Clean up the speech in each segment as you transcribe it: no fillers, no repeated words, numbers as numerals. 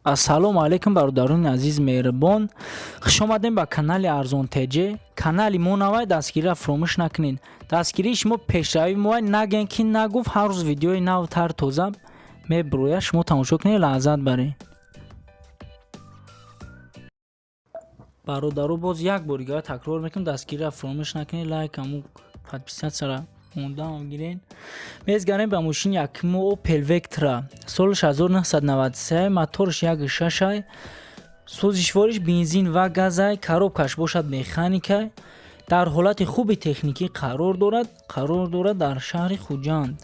ассалому алайкум бародарони азиз меҳрубон, хуш омадем ба канали Арзон ТЖ. Канали мо навай, дастгириро фаромӯш накунед. Дастгирии шумо пешравии мо, нагӯед ки нагуфт, ҳар рӯз видеои нав тар тоза мебирояд. Шумо тамошо кунед, лаззат баред. бародаро, боз як бори дига такрор мекунам, дастгириро фаромӯш накунед, лайк ҳамун подписатсияро мондаам гирен. Мезгарем ба мошини Акимо Opel Vectra солаш 1993, моторш 1.6, сӯзишвориш бензин ва газай, коробкаш бошад механика, дар ҳолати хуби техникӣ қарор дорад дар шаҳри Хуҷанд.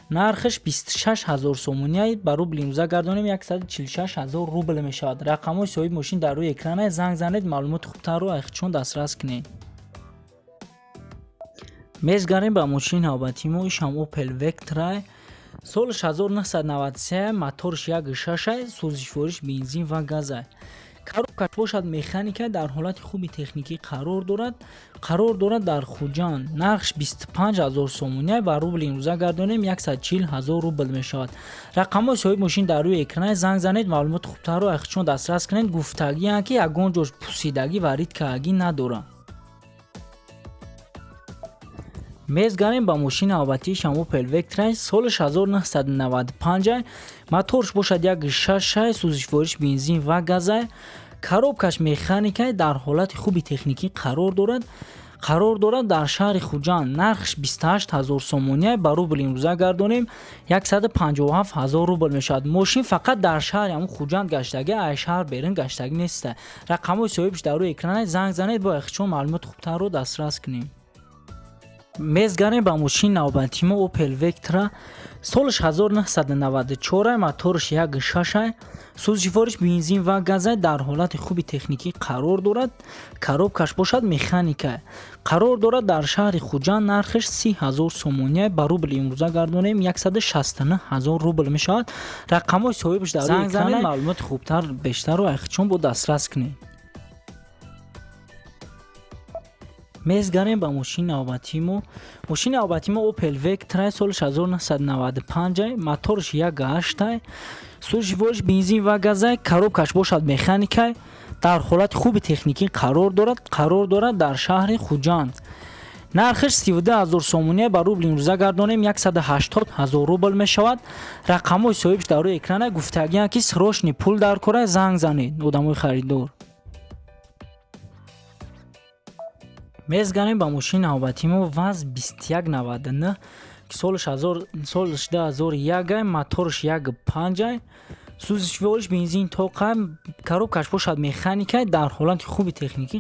нархаш 26000 сомония, ба рубли имрӯза гардонем 146000 рубл мешавад. рақамҳои соҳиби мошин дар рӯи экран, занг занед, маълумоти хубтарро айхчон дастрас кунед. мезгарем ба мошини навбатии мо, ишам Opel Vectra солаш 1993, моторш 1.6, сӯзишвориш бензин ва газа, коробкаш бошад механика, дар ҳолати хуби техникӣ қарор дорад дар Хуҷанд. нархш 25000 сомония, ба рубли имрӯза гардонем 140000 рубл мешавад. рақамҳои соҳиби мошин дар рӯи экран, занг занед, маълумоти хубтарро айхчон дастрас кунед. гуфтагиам ки ягон ҷош пусидагӣ ва ридкагӣ надорад. мезгарем ба мошини навбатии ишам Opel Vectra солаш 1995, моторш бошад 1.6, сӯзишвориш бензин ва газа, коробкаш механика, дар ҳолати хуби техникӣ қарор дорад дар шаҳри Хуҷанд. нархш 28000 сомония, ба рубли имрӯза гардонем 157000 рубл мешавад. мошин фақат дар шаҳри ҳамун Хуҷанд гаштагӣ, аз шаҳр берун гаштагӣ нест. рақамҳои соҳибаш дар рӯи экран, занг занед, бо ихчон маълумоти хубтарро дастрас кунед. мезгарем ба мошини навбатии мо Opel Vectra солаш 1994, моторш 1.6, сӯзишвориш бензин ва газа, дар ҳолати хуби техникӣ қарор дорад, коробкаш бошад механика, қарор дорад дар шаҳри Хуҷанд. нархаш 30000 сомония, ба рубли имрӯза гардонем 169000 рубл мешавад. рақамҳои соҳибаш дар рӯи экран, маълумоти хубтар бештарро айхчон бо дастрас кунед. мезгарем ба мошини навбатии мо, Opel Vectra солаш 1995, моторш 1.8, сӯзишвориш бензин ва газа, коробкаш бошад механика, дар ҳолати хуби техникӣ қарор дорад дар шаҳри Хуҷанд. нархаш 13000 сомония, ба рубли имрӯза гардонем 180000 рубл мешавад. рақамҳои соҳибаш дар рӯи экран, гуфтагиам ки срошни пул дар кора, занг занед одамои харидор. мезгарем ба мошини навбатии мо ВАЗ 2199 солаш 2001, моторш 1.5, сӯзишвориш бензин тоқа, коробкаш бошад механика, дар ҳолати хуби техникӣ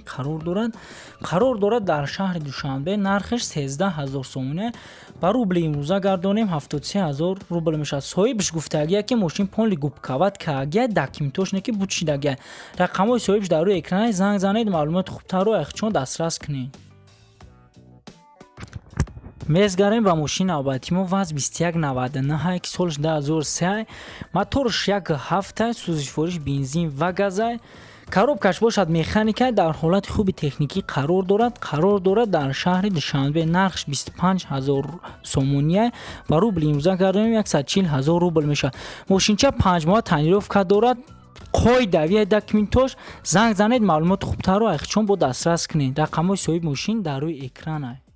қарор дорад дар шаҳри Душанбе. нархаш 13000 сомония, ба рубли имрӯза гардонем 73000 рубл мешавад. соҳибаш гуфтагия ки мошин полни губкават каагия, дакимтошнеки бучидагия. рақамҳои соҳибаш дар рӯи экран, занг занед, маълумоти хубтарро айхчон дастрас кунед. мезгарем ба мошини навбатии мо ВАЗ 2199 солаш 2003, моторш 1.7, сӯзишвориш бензин ва газа, коробкаш бошад механика, дар ҳолати хуби техникӣ қарор дорад дар шаҳри Душанбе. нархш 25000 сомония, ба рубли имрӯза гардонем 140000 рубл мешавад. мошинча 5 моҳа таъмировка дорад. қоидави документош, занг занед, маълумоти хубтарро айхчон бо дастрас кунед. рақамҳои соҳиби мошин дар рӯи экран.